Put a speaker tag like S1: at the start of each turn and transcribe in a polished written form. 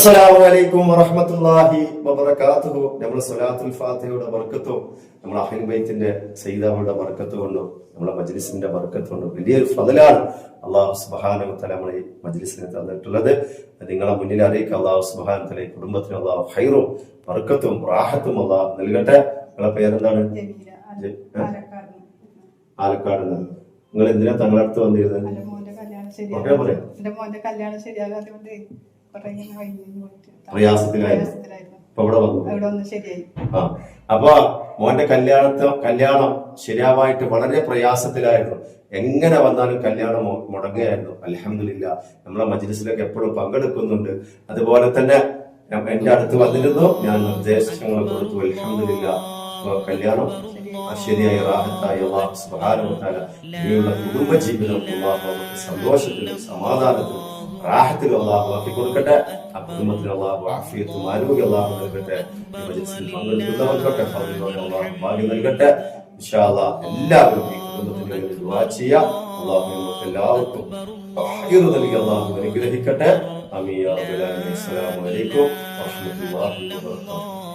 S1: അസ്സലാമു അലൈക്കും വറഹ്മത്തുള്ളാഹി വബറകാതുഹു. നമ്മൾ സ്വലാത്തുൽ ഫാത്തിഹയുടെ ബർക്കത്തും നമ്മൾ അഹ്ലുൽ ബൈത്തിന്റെ സയ്യിദാവുടെ ബർക്കത്ത് കൊണ്ടും നമ്മളെ മജ്ലിസിന്റെ ബർക്കത്ത് കൊണ്ടും വലിയൊരു ഫളലാണ് അല്ലാഹു സുബ്ഹാനഹു വ തആല നമ്മളെ ഈ മജ്ലിസിനെ തന്നിട്ടുള്ളത്. നിങ്ങളെ മുന്നിൽ അറിയിക്കുക, അല്ലാഹു സുബ്ഹാനഹു വ തആല ഈ കുടുംബത്തിന് അല്ലാഹു ഖൈറും ബർക്കത്തും റാഹത്തും അല്ലാഹു നൽകട്ടെ. നിങ്ങളെ പേരെന്താണ്? ആലക്കാട്. നിങ്ങൾ എന്തിനാ തങ്ങളുടെ അടുത്ത് വന്നിരുന്നത്? പ്രയാസത്തിലായിരുന്നു. ഇപ്പൊ ഇവിടെ വന്നു. അപ്പൊ മോന്റെ കല്യാണം ശരിയാവായിട്ട് വളരെ പ്രയാസത്തിലായിരുന്നു. എങ്ങനെ വന്നാലും കല്യാണം മുടങ്ങുകയായിരുന്നു. അൽഹംദുലില്ലാ നമ്മളെ മജ്ലിസിലൊക്കെ എപ്പോഴും പങ്കെടുക്കുന്നുണ്ട്. അതുപോലെ തന്നെ എന്റെ അടുത്ത് വന്നിരുന്നു, ഞാൻ നിർദ്ദേശങ്ങൾ കൊടുത്തു. അൽഹംദുലില്ലാ കല്യാണം ശരിയായി റാഹത്തായി അല്ലാഹു സുബ്ഹാനഹു വ തആല ഇനിയുള്ള കുടുംബജീവിതം അല്ലാഹു അവർക്ക് സന്തോഷത്തിലും സമാധാനത്തിലും റാഹത്തിലും അല്ലാഹു ആക്കി കൊടുക്കട്ടെ. ആ കുടുംബത്തിന് അല്ലാഹു ആഫിയത്തും ആരോഗ്യം അല്ലാഹു നൽകട്ടെ. മജ്ലിസിൽ പങ്കെടുക്കുന്നവർക്കൊക്കെ ഫضിലത്തോടെ അല്ലാഹു ഭാഗ്യം നൽകട്ടെ. ഇൻഷാ അല്ലാഹ് എല്ലാവരും ഈ കുടുംബത്തിന് വേണ്ടി ദുആ ചെയ്യാം. അല്ലാഹു നമുക്ക് എല്ലാവർക്കും ഖൈർ നൽകി അല്ലാഹു അനുഗ്രഹിക്കട്ടെ. ആമീൻ യാ റബ്ബൽ ആലമീൻ. അസ്സലാമു അലൈക്കും വറഹ്മത്തുള്ളാഹി വബറകാതുഹു.